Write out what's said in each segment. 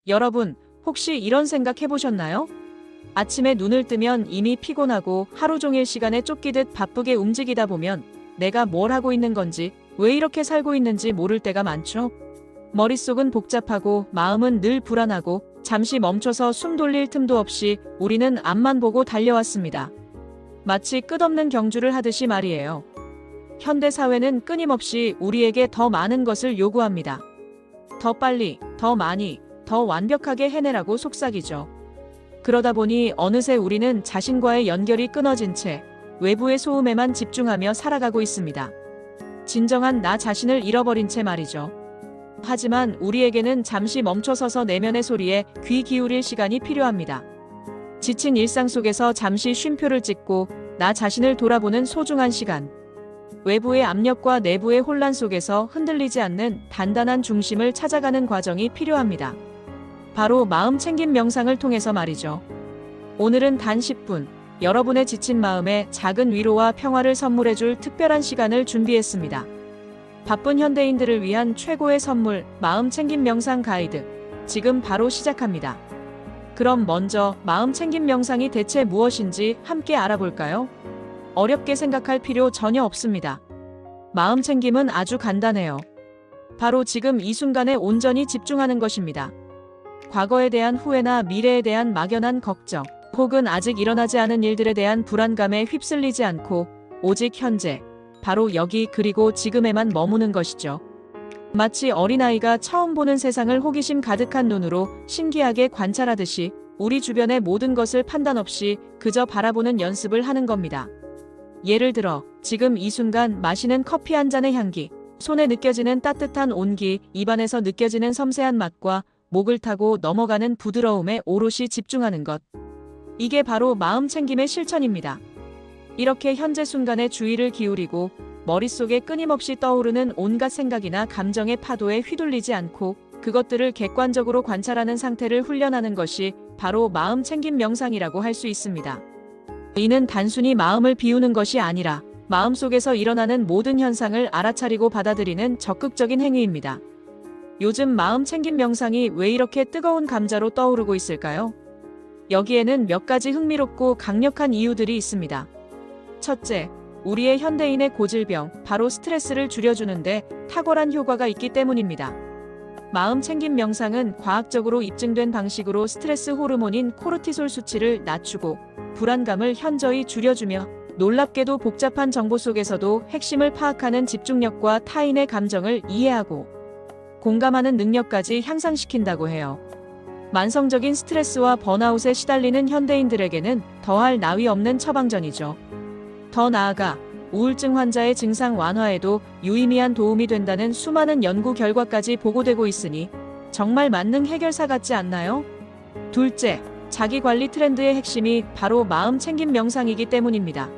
여러분, 혹시 이런 생각 해보셨나요? 아침에 눈을 뜨면 이미 피곤하고 하루 종일 시간에 쫓기듯 바쁘게 움직이다 보면 내가 뭘 하고 있는 건지, 왜 이렇게 살고 있는지 모를 때가 많죠? 머릿속은 복잡하고 마음은 늘 불안하고 잠시 멈춰서 숨 돌릴 틈도 없이 우리는 앞만 보고 달려왔습니다. 마치 끝없는 경주를 하듯이 말이에요. 현대 사회는 끊임없이 우리에게 더 많은 것을 요구합니다. 더 빨리, 더 많이, 더 완벽하게 해내라고 속삭이죠. 그러다 보니 어느새 우리는 자신과의 연결이 끊어진 채 외부의 소음에만 집중하며 살아가고 있습니다. 진정한 나 자신을 잃어버린 채 말이죠. 하지만 우리에게는 잠시 멈춰서서 내면의 소리에 귀 기울일 시간이 필요합니다. 지친 일상 속에서 잠시 쉼표를 찍고 나 자신을 돌아보는 소중한 시간. 외부의 압력과 내부의 혼란 속에서 흔들리지 않는 단단한 중심을 찾아가는 과정이 필요합니다. 바로 마음 챙김 명상을 통해서 말이죠. 오늘은 단 10분, 여러분의 지친 마음에 작은 위로와 평화를 선물해줄 특별한 시간을 준비했습니다. 바쁜 현대인들을 위한 최고의 선물, 마음 챙김 명상 가이드. 지금 바로 시작합니다. 그럼 먼저 마음 챙김 명상이 대체 무엇인지 함께 알아볼까요? 어렵게 생각할 필요 전혀 없습니다. 마음 챙김은 아주 간단해요. 바로 지금 이 순간에 온전히 집중하는 것입니다. 과거에 대한 후회나 미래에 대한 막연한 걱정, 혹은 아직 일어나지 않은 일들에 대한 불안감에 휩쓸리지 않고 오직 현재, 바로 여기 그리고 지금에만 머무는 것이죠. 마치 어린아이가 처음 보는 세상을 호기심 가득한 눈으로 신기하게 관찰하듯이 우리 주변의 모든 것을 판단 없이 그저 바라보는 연습을 하는 겁니다. 예를 들어 지금 이 순간 마시는 커피 한 잔의 향기, 손에 느껴지는 따뜻한 온기, 입안에서 느껴지는 섬세한 맛과 목을 타고 넘어가는 부드러움에 오롯이 집중하는 것. 이게 바로 마음 챙김의 실천입니다. 이렇게 현재 순간에 주의를 기울이고 머릿속에 끊임없이 떠오르는 온갖 생각이나 감정의 파도에 휘둘리지 않고 그것들을 객관적으로 관찰하는 상태를 훈련하는 것이 바로 마음 챙김 명상이라고 할 수 있습니다. 이는 단순히 마음을 비우는 것이 아니라 마음속에서 일어나는 모든 현상을 알아차리고 받아들이는 적극적인 행위입니다. 요즘 마음 챙김 명상이 왜 이렇게 뜨거운 감자로 떠오르고 있을까요? 여기에는 몇 가지 흥미롭고 강력한 이유들이 있습니다. 첫째, 우리의 현대인의 고질병, 바로 스트레스를 줄여주는데 탁월한 효과가 있기 때문입니다. 마음 챙김 명상은 과학적으로 입증된 방식으로 스트레스 호르몬인 코르티솔 수치를 낮추고 불안감을 현저히 줄여주며 놀랍게도 복잡한 정보 속에서도 핵심을 파악하는 집중력과 타인의 감정을 이해하고 공감하는 능력까지 향상시킨다고 해요. 만성적인 스트레스와 번아웃에 시달리는 현대인들에게는 더할 나위 없는 처방전이죠. 더 나아가 우울증 환자의 증상 완화에도 유의미한 도움이 된다는 수많은 연구 결과까지 보고되고 있으니 정말 만능 해결사 같지 않나요? 둘째, 자기관리 트렌드의 핵심이 바로 마음 챙김 명상이기 때문입니다.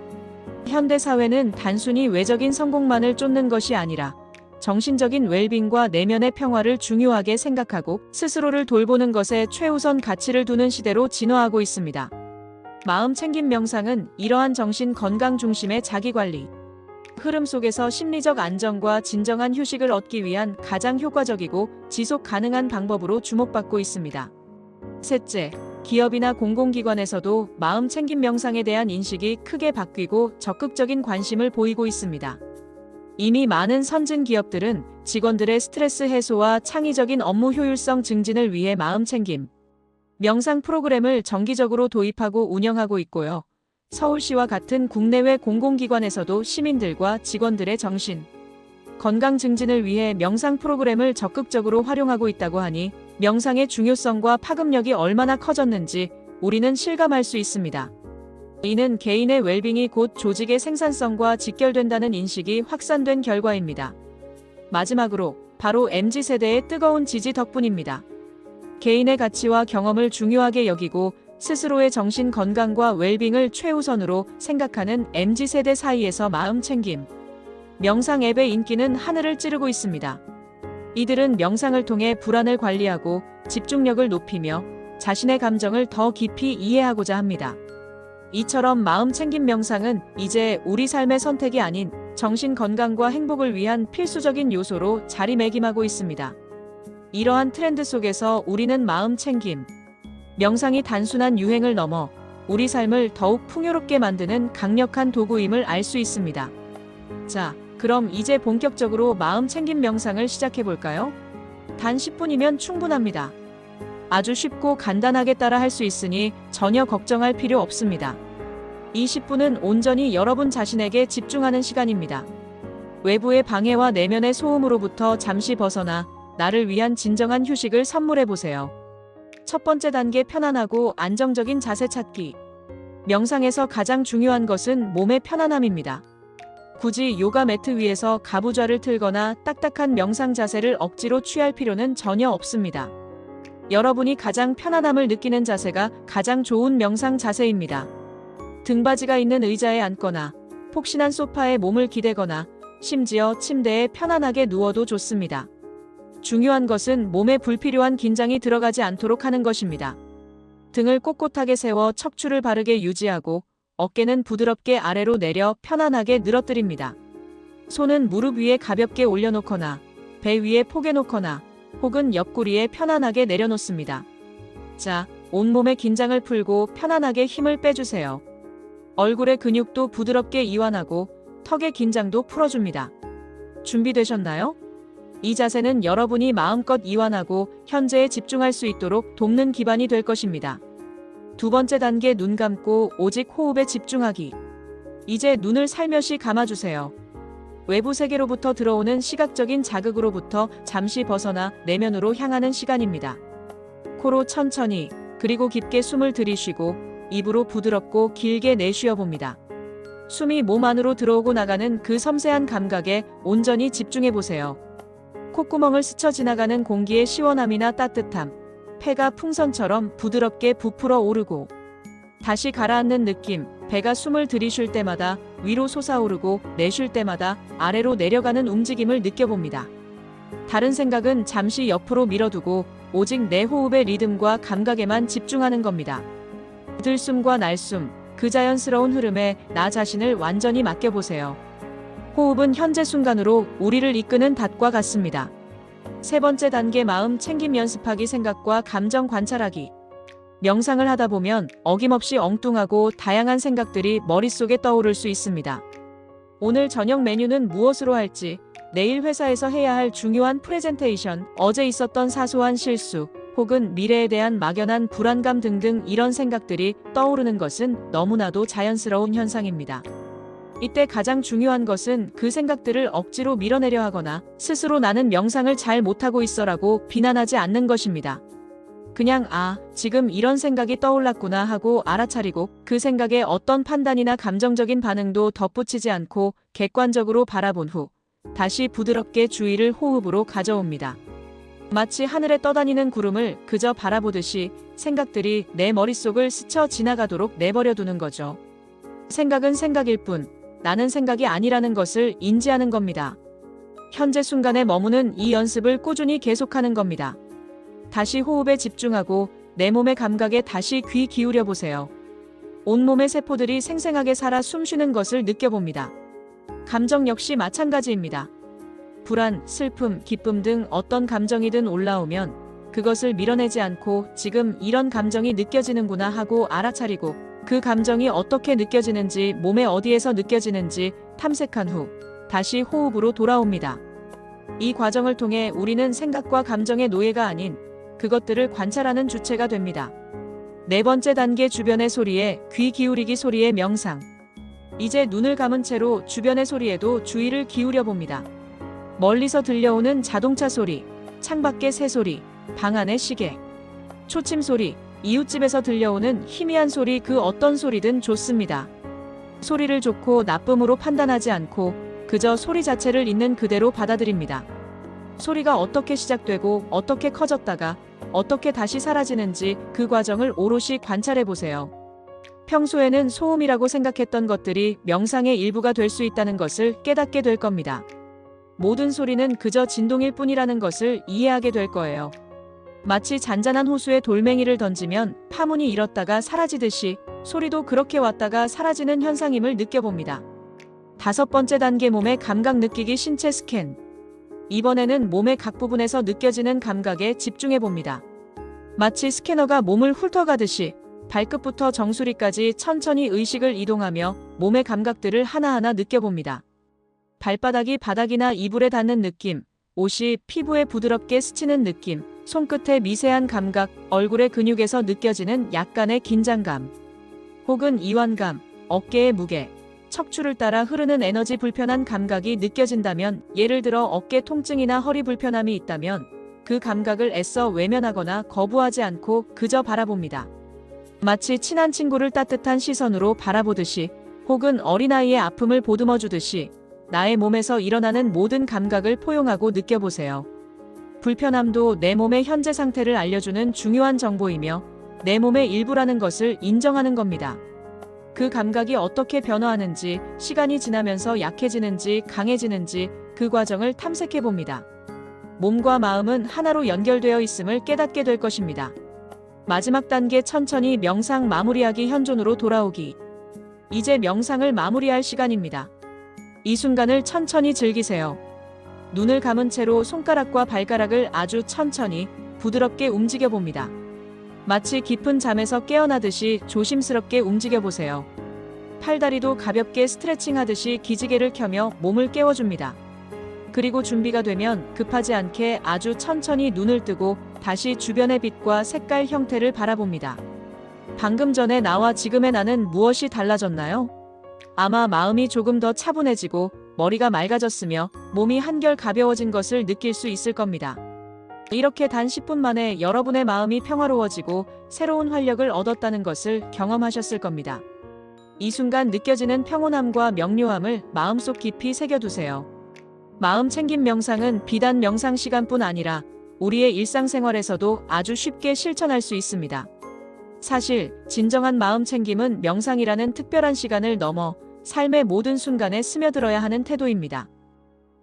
현대 사회는 단순히 외적인 성공만을 쫓는 것이 아니라 정신적인 웰빙과 내면의 평화를 중요하게 생각하고 스스로를 돌보는 것에 최우선 가치를 두는 시대로 진화하고 있습니다. 마음 챙김 명상은 이러한 정신 건강 중심의 자기관리 흐름 속에서 심리적 안정과 진정한 휴식을 얻기 위한 가장 효과적이고 지속 가능한 방법으로 주목받고 있습니다. 셋째, 기업이나 공공기관에서도 마음 챙김 명상에 대한 인식이 크게 바뀌고 적극적인 관심을 보이고 있습니다. 이미 많은 선진 기업들은 직원들의 스트레스 해소와 창의적인 업무 효율성 증진을 위해 마음 챙김 명상 프로그램을 정기적으로 도입하고 운영하고 있고요. 서울시와 같은 국내외 공공기관에서도 시민들과 직원들의 정신 건강 증진을 위해 명상 프로그램을 적극적으로 활용하고 있다고 하니 명상의 중요성과 파급력이 얼마나 커졌는지 우리는 실감할 수 있습니다. 이는 개인의 웰빙이 곧 조직의 생산성과 직결된다는 인식이 확산된 결과입니다. 마지막으로 바로 MZ세대의 뜨거운 지지 덕분입니다. 개인의 가치와 경험을 중요하게 여기고 스스로의 정신 건강과 웰빙을 최우선으로 생각하는 MZ세대 사이에서 마음 챙김 명상 앱의 인기는 하늘을 찌르고 있습니다. 이들은 명상을 통해 불안을 관리하고 집중력을 높이며 자신의 감정을 더 깊이 이해하고자 합니다. 이처럼 마음 챙김 명상은 이제 우리 삶의 선택이 아닌 정신 건강과 행복을 위한 필수적인 요소로 자리매김하고 있습니다. 이러한 트렌드 속에서 우리는 마음 챙김, 명상이 단순한 유행을 넘어 우리 삶을 더욱 풍요롭게 만드는 강력한 도구임을 알 수 있습니다. 자, 그럼 이제 본격적으로 마음 챙김 명상을 시작해 볼까요? 단 10분이면 충분합니다. 아주 쉽고 간단하게 따라 할 수 있으니 전혀 걱정할 필요 없습니다. 이 10분은 온전히 여러분 자신에게 집중하는 시간입니다. 외부의 방해와 내면의 소음으로부터 잠시 벗어나 나를 위한 진정한 휴식을 선물해 보세요. 첫 번째 단계, 편안하고 안정적인 자세 찾기. 명상에서 가장 중요한 것은 몸의 편안함입니다. 굳이 요가 매트 위에서 가부좌를 틀거나 딱딱한 명상 자세를 억지로 취할 필요는 전혀 없습니다. 여러분이 가장 편안함을 느끼는 자세가 가장 좋은 명상 자세입니다. 등받이가 있는 의자에 앉거나 폭신한 소파에 몸을 기대거나 심지어 침대에 편안하게 누워도 좋습니다. 중요한 것은 몸에 불필요한 긴장이 들어가지 않도록 하는 것입니다. 등을 꼿꼿하게 세워 척추를 바르게 유지하고 어깨는 부드럽게 아래로 내려 편안하게 늘어뜨립니다. 손은 무릎 위에 가볍게 올려놓거나 배 위에 포개놓거나 혹은 옆구리에 편안하게 내려놓습니다. 자, 온몸의 긴장을 풀고 편안하게 힘을 빼주세요. 얼굴의 근육도 부드럽게 이완하고 턱의 긴장도 풀어줍니다. 준비되셨나요? 이 자세는 여러분이 마음껏 이완하고 현재에 집중할 수 있도록 돕는 기반이 될 것입니다. 두 번째 단계, 눈 감고 오직 호흡에 집중하기. 이제 눈을 살며시 감아주세요. 외부 세계로부터 들어오는 시각적인 자극으로부터 잠시 벗어나 내면으로 향하는 시간입니다. 코로 천천히 그리고 깊게 숨을 들이쉬고 입으로 부드럽고 길게 내쉬어 봅니다. 숨이 몸 안으로 들어오고 나가는 그 섬세한 감각에 온전히 집중해 보세요. 콧구멍을 스쳐 지나가는 공기의 시원함이나 따뜻함, 폐가 풍선처럼 부드럽게 부풀어 오르고 다시 가라앉는 느낌, 배가 숨을 들이쉴 때마다 위로 솟아오르고 내쉴 때마다 아래로 내려가는 움직임을 느껴봅니다. 다른 생각은 잠시 옆으로 밀어두고 오직 내 호흡의 리듬과 감각에만 집중하는 겁니다. 들숨과 날숨, 그 자연스러운 흐름에 나 자신을 완전히 맡겨보세요. 호흡은 현재 순간으로 우리를 이끄는 닷과 같습니다. 세 번째 단계, 마음 챙김 연습하기. 생각과 감정 관찰하기. 명상을 하다 보면 어김없이 엉뚱하고 다양한 생각들이 머릿속에 떠오를 수 있습니다. 오늘 저녁 메뉴는 무엇으로 할지, 내일 회사에서 해야 할 중요한 프레젠테이션, 어제 있었던 사소한 실수, 혹은 미래에 대한 막연한 불안감 등등 이런 생각들이 떠오르는 것은 너무나도 자연스러운 현상입니다. 이때 가장 중요한 것은 그 생각들을 억지로 밀어내려 하거나 스스로 나는 명상을 잘 못하고 있어라고 비난하지 않는 것입니다. 그냥 지금 이런 생각이 떠올랐구나 하고 알아차리고 그 생각에 어떤 판단이나 감정적인 반응도 덧붙이지 않고 객관적으로 바라본 후 다시 부드럽게 주의를 호흡으로 가져옵니다. 마치 하늘에 떠다니는 구름을 그저 바라보듯이 생각들이 내 머릿속을 스쳐 지나가도록 내버려 두는 거죠. 생각은 생각일 뿐 나는 생각이 아니라는 것을 인지하는 겁니다. 현재 순간에 머무는 이 연습을 꾸준히 계속하는 겁니다. 다시 호흡에 집중하고 내 몸의 감각에 다시 귀 기울여 보세요. 온몸의 세포들이 생생하게 살아 숨쉬는 것을 느껴봅니다. 감정 역시 마찬가지입니다. 불안, 슬픔, 기쁨 등 어떤 감정이든 올라오면 그것을 밀어내지 않고 지금 이런 감정이 느껴지는구나 하고 알아차리고 그 감정이 어떻게 느껴지는지, 몸의 어디에서 느껴지는지 탐색한 후 다시 호흡으로 돌아옵니다. 이 과정을 통해 우리는 생각과 감정의 노예가 아닌 그것들을 관찰하는 주체가 됩니다. 네 번째 단계, 주변의 소리에 귀 기울이기. 소리의 명상. 이제 눈을 감은 채로 주변의 소리에도 주의를 기울여 봅니다. 멀리서 들려오는 자동차 소리, 창밖의 새소리, 방 안의 시계, 초침 소리, 이웃집에서 들려오는 희미한 소리, 그 어떤 소리든 좋습니다. 소리를 좋고 나쁨으로 판단하지 않고 그저 소리 자체를 있는 그대로 받아들입니다. 소리가 어떻게 시작되고 어떻게 커졌다가 어떻게 다시 사라지는지 그 과정을 오롯이 관찰해 보세요. 평소에는 소음이라고 생각했던 것들이 명상의 일부가 될 수 있다는 것을 깨닫게 될 겁니다. 모든 소리는 그저 진동일 뿐이라는 것을 이해하게 될 거예요. 마치 잔잔한 호수에 돌멩이를 던지면 파문이 일었다가 사라지듯이 소리도 그렇게 왔다가 사라지는 현상임을 느껴봅니다. 다섯 번째 단계, 몸의 감각 느끼기. 신체 스캔. 이번에는 몸의 각 부분에서 느껴지는 감각에 집중해 봅니다. 마치 스캐너가 몸을 훑어가듯이 발끝부터 정수리까지 천천히 의식을 이동하며 몸의 감각들을 하나하나 느껴봅니다. 발바닥이 바닥이나 이불에 닿는 느낌, 옷이 피부에 부드럽게 스치는 느낌, 손끝의 미세한 감각, 얼굴의 근육에서 느껴지는 약간의 긴장감, 혹은 이완감, 어깨의 무게, 척추를 따라 흐르는 에너지 불편한 감각이 느껴진다면, 예를 들어 어깨 통증이나 허리 불편함이 있다면 그 감각을 애써 외면하거나 거부하지 않고 그저 바라봅니다. 마치 친한 친구를 따뜻한 시선으로 바라보듯이, 혹은 어린아이의 아픔을 보듬어주듯이 나의 몸에서 일어나는 모든 감각을 포용하고 느껴보세요. 불편함도 내 몸의 현재 상태를 알려주는 중요한 정보이며 내 몸의 일부라는 것을 인정하는 겁니다. 그 감각이 어떻게 변화하는지, 시간이 지나면서 약해지는지 강해지는지 그 과정을 탐색해 봅니다. 몸과 마음은 하나로 연결되어 있음을 깨닫게 될 것입니다. 마지막 단계, 천천히 명상 마무리하기, 현존으로 돌아오기. 이제 명상을 마무리할 시간입니다. 이 순간을 천천히 즐기세요. 눈을 감은 채로 손가락과 발가락을 아주 천천히 부드럽게 움직여 봅니다. 마치 깊은 잠에서 깨어나듯이 조심스럽게 움직여 보세요. 팔다리도 가볍게 스트레칭하듯이 기지개를 켜며 몸을 깨워줍니다. 그리고 준비가 되면 급하지 않게 아주 천천히 눈을 뜨고 다시 주변의 빛과 색깔, 형태를 바라봅니다. 방금 전에 나와 지금의 나는 무엇이 달라졌나요? 아마 마음이 조금 더 차분해지고 머리가 맑아졌으며 몸이 한결 가벼워진 것을 느낄 수 있을 겁니다. 이렇게 단 10분 만에 여러분의 마음이 평화로워지고 새로운 활력을 얻었다는 것을 경험하셨을 겁니다. 이 순간 느껴지는 평온함과 명료함을 마음속 깊이 새겨두세요. 마음 챙김 명상은 비단 명상 시간뿐 아니라 우리의 일상생활에서도 아주 쉽게 실천할 수 있습니다. 사실 진정한 마음 챙김은 명상이라는 특별한 시간을 넘어 삶의 모든 순간에 스며들어야 하는 태도입니다.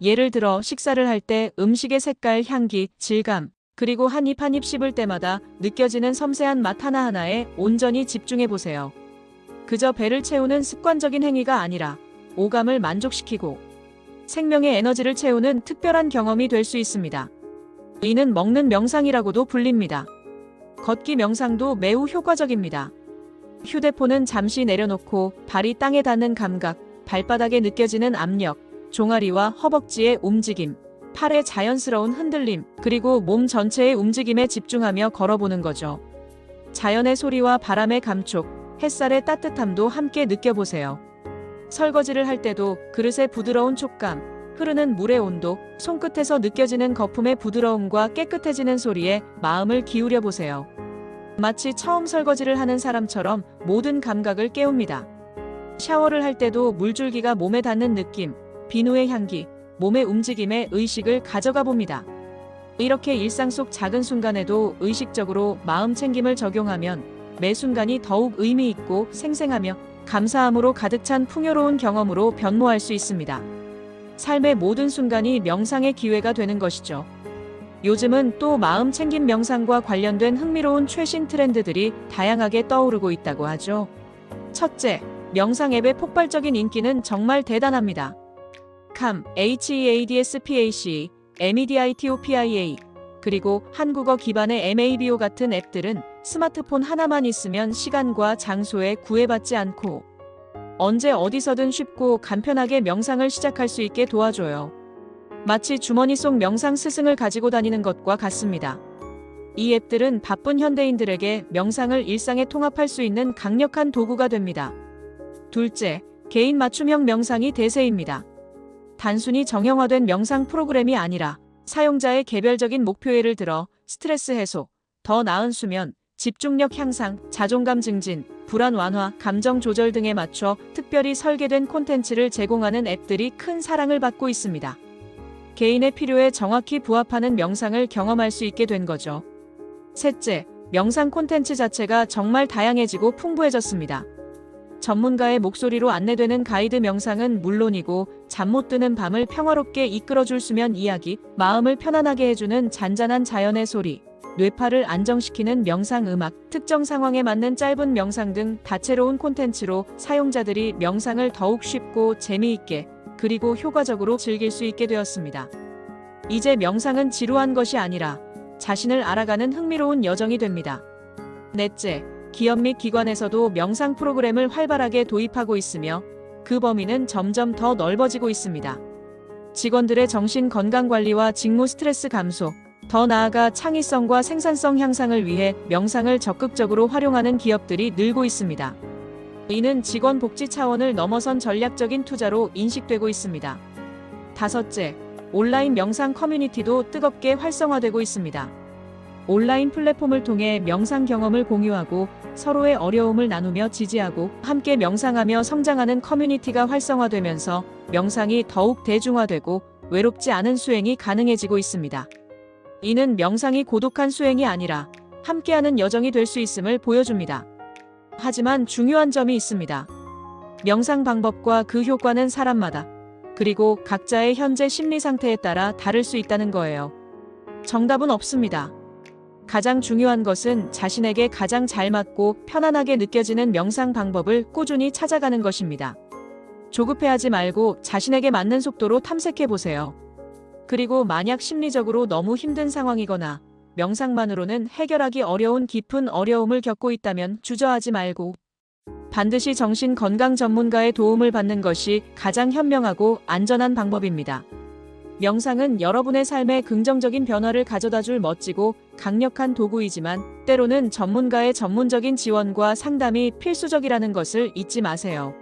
예를 들어 식사를 할 때 음식의 색깔, 향기, 질감, 그리고 한 입 한 입 씹을 때마다 느껴지는 섬세한 맛 하나하나에 온전히 집중해 보세요. 그저 배를 채우는 습관적인 행위가 아니라 오감을 만족시키고 생명의 에너지를 채우는 특별한 경험이 될 수 있습니다. 이는 먹는 명상이라고도 불립니다. 걷기 명상도 매우 효과적입니다. 휴대폰은 잠시 내려놓고 발이 땅에 닿는 감각, 발바닥에 느껴지는 압력, 종아리와 허벅지의 움직임, 팔의 자연스러운 흔들림, 그리고 몸 전체의 움직임에 집중하며 걸어보는 거죠. 자연의 소리와 바람의 감촉, 햇살의 따뜻함도 함께 느껴보세요. 설거지를 할 때도 그릇의 부드러운 촉감, 흐르는 물의 온도, 손끝에서 느껴지는 거품의 부드러움과 깨끗해지는 소리에 마음을 기울여 보세요. 마치 처음 설거지를 하는 사람처럼 모든 감각을 깨웁니다. 샤워를 할 때도 물줄기가 몸에 닿는 느낌, 비누의 향기, 몸의 움직임에 의식을 가져가 봅니다. 이렇게 일상 속 작은 순간에도 의식적으로 마음 챙김을 적용하면 매 순간이 더욱 의미 있고 생생하며 감사함으로 가득 찬 풍요로운 경험으로 변모할 수 있습니다. 삶의 모든 순간이 명상의 기회가 되는 것이죠. 요즘은 또 마음 챙김 명상과 관련된 흥미로운 최신 트렌드들이 다양하게 떠오르고 있다고 하죠. 첫째, 명상 앱의 폭발적인 인기는 정말 대단합니다. Calm, HEADSPAC, MEDITOPIA, 그리고 한국어 기반의 MABO 같은 앱들은 스마트폰 하나만 있으면 시간과 장소에 구애받지 않고 언제 어디서든 쉽고 간편하게 명상을 시작할 수 있게 도와줘요. 마치 주머니 속 명상 스승을 가지고 다니는 것과 같습니다. 이 앱들은 바쁜 현대인들에게 명상을 일상에 통합할 수 있는 강력한 도구가 됩니다. 둘째, 개인 맞춤형 명상이 대세입니다. 단순히 정형화된 명상 프로그램이 아니라 사용자의 개별적인 목표에 들어 스트레스 해소, 더 나은 수면, 집중력 향상, 자존감 증진, 불안 완화, 감정 조절 등에 맞춰 특별히 설계된 콘텐츠를 제공하는 앱들이 큰 사랑을 받고 있습니다. 개인의 필요에 정확히 부합하는 명상을 경험할 수 있게 된 거죠. 셋째, 명상 콘텐츠 자체가 정말 다양해지고 풍부해졌습니다. 전문가의 목소리로 안내되는 가이드 명상은 물론이고 잠 못 드는 밤을 평화롭게 이끌어줄 수면 이야기, 마음을 편안하게 해주는 잔잔한 자연의 소리, 뇌파를 안정시키는 명상 음악, 특정 상황에 맞는 짧은 명상 등 다채로운 콘텐츠로 사용자들이 명상을 더욱 쉽고 재미있게 그리고 효과적으로 즐길 수 있게 되었습니다. 이제 명상은 지루한 것이 아니라 자신을 알아가는 흥미로운 여정이 됩니다. 넷째, 기업 및 기관에서도 명상 프로그램을 활발하게 도입하고 있으며 그 범위는 점점 더 넓어지고 있습니다. 직원들의 정신 건강 관리와 직무 스트레스 감소, 더 나아가 창의성과 생산성 향상을 위해 명상을 적극적으로 활용하는 기업들이 늘고 있습니다. 이는 직원 복지 차원을 넘어선 전략적인 투자로 인식되고 있습니다. 다섯째, 온라인 명상 커뮤니티도 뜨겁게 활성화되고 있습니다. 온라인 플랫폼을 통해 명상 경험을 공유하고 서로의 어려움을 나누며 지지하고 함께 명상하며 성장하는 커뮤니티가 활성화되면서 명상이 더욱 대중화되고 외롭지 않은 수행이 가능해지고 있습니다. 이는 명상이 고독한 수행이 아니라 함께하는 여정이 될 수 있음을 보여줍니다. 하지만 중요한 점이 있습니다. 명상 방법과 그 효과는 사람마다 그리고 각자의 현재 심리 상태에 따라 다를 수 있다는 거예요. 정답은 없습니다. 가장 중요한 것은 자신에게 가장 잘 맞고 편안하게 느껴지는 명상 방법을 꾸준히 찾아가는 것입니다. 조급해하지 말고 자신에게 맞는 속도로 탐색해 보세요. 그리고 만약 심리적으로 너무 힘든 상황이거나 명상만으로는 해결하기 어려운 깊은 어려움을 겪고 있다면 주저하지 말고 반드시 정신 건강 전문가의 도움을 받는 것이 가장 현명하고 안전한 방법입니다. 명상은 여러분의 삶에 긍정적인 변화를 가져다 줄 멋지고 강력한 도구이지만 때로는 전문가의 전문적인 지원과 상담이 필수적이라는 것을 잊지 마세요.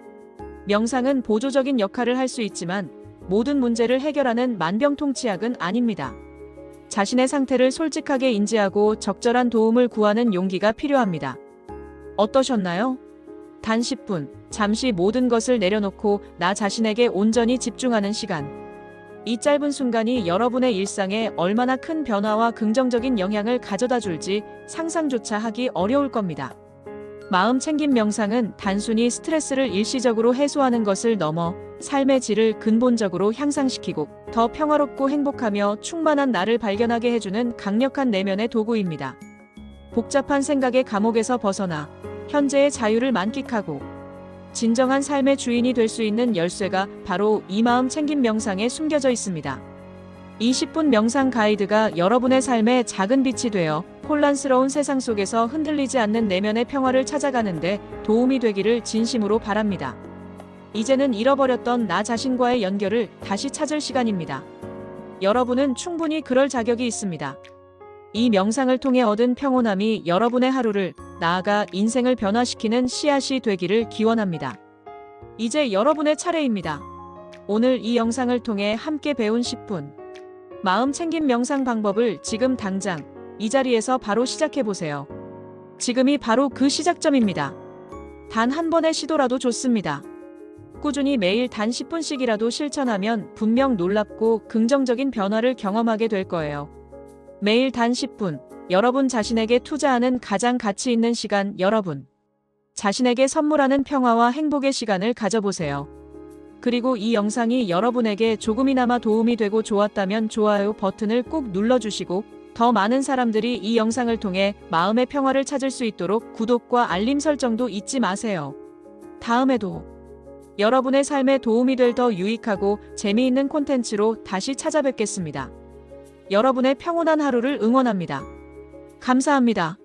명상은 보조적인 역할을 할 수 있지만 모든 문제를 해결하는 만병통치약은 아닙니다. 자신의 상태를 솔직하게 인지하고 적절한 도움을 구하는 용기가 필요합니다. 어떠셨나요? 단 10분, 잠시 모든 것을 내려놓고 나 자신에게 온전히 집중하는 시간. 이 짧은 순간이 여러분의 일상에 얼마나 큰 변화와 긍정적인 영향을 가져다 줄지 상상조차 하기 어려울 겁니다. 마음 챙김 명상은 단순히 스트레스를 일시적으로 해소하는 것을 넘어 삶의 질을 근본적으로 향상시키고 더 평화롭고 행복하며 충만한 나를 발견하게 해주는 강력한 내면의 도구입니다. 복잡한 생각의 감옥에서 벗어나 현재의 자유를 만끽하고 진정한 삶의 주인이 될 수 있는 열쇠가 바로 이 마음 챙김 명상에 숨겨져 있습니다. 20분 명상 가이드가 여러분의 삶에 작은 빛이 되어 혼란스러운 세상 속에서 흔들리지 않는 내면의 평화를 찾아가는데 도움이 되기를 진심으로 바랍니다. 이제는 잃어버렸던 나 자신과의 연결을 다시 찾을 시간입니다. 여러분은 충분히 그럴 자격이 있습니다. 이 명상을 통해 얻은 평온함이 여러분의 하루를 나아가 인생을 변화시키는 씨앗이 되기를 기원합니다. 이제 여러분의 차례입니다. 오늘 이 영상을 통해 함께 배운 10분 마음 챙김 명상 방법을 지금 당장 이 자리에서 바로 시작해보세요. 지금이 바로 그 시작점입니다. 단 한 번의 시도라도 좋습니다. 꾸준히 매일 단 10분씩이라도 실천하면 분명 놀랍고 긍정적인 변화를 경험하게 될 거예요. 매일 단 10분, 여러분 자신에게 투자하는 가장 가치 있는 시간, 여러분 자신에게 선물하는 평화와 행복의 시간을 가져보세요. 그리고 이 영상이 여러분에게 조금이나마 도움이 되고 좋았다면 좋아요 버튼을 꾹 눌러주시고 더 많은 사람들이 이 영상을 통해 마음의 평화를 찾을 수 있도록 구독과 알림 설정도 잊지 마세요. 다음에도 여러분의 삶에 도움이 될 더 유익하고 재미있는 콘텐츠로 다시 찾아뵙겠습니다. 여러분의 평온한 하루를 응원합니다. 감사합니다.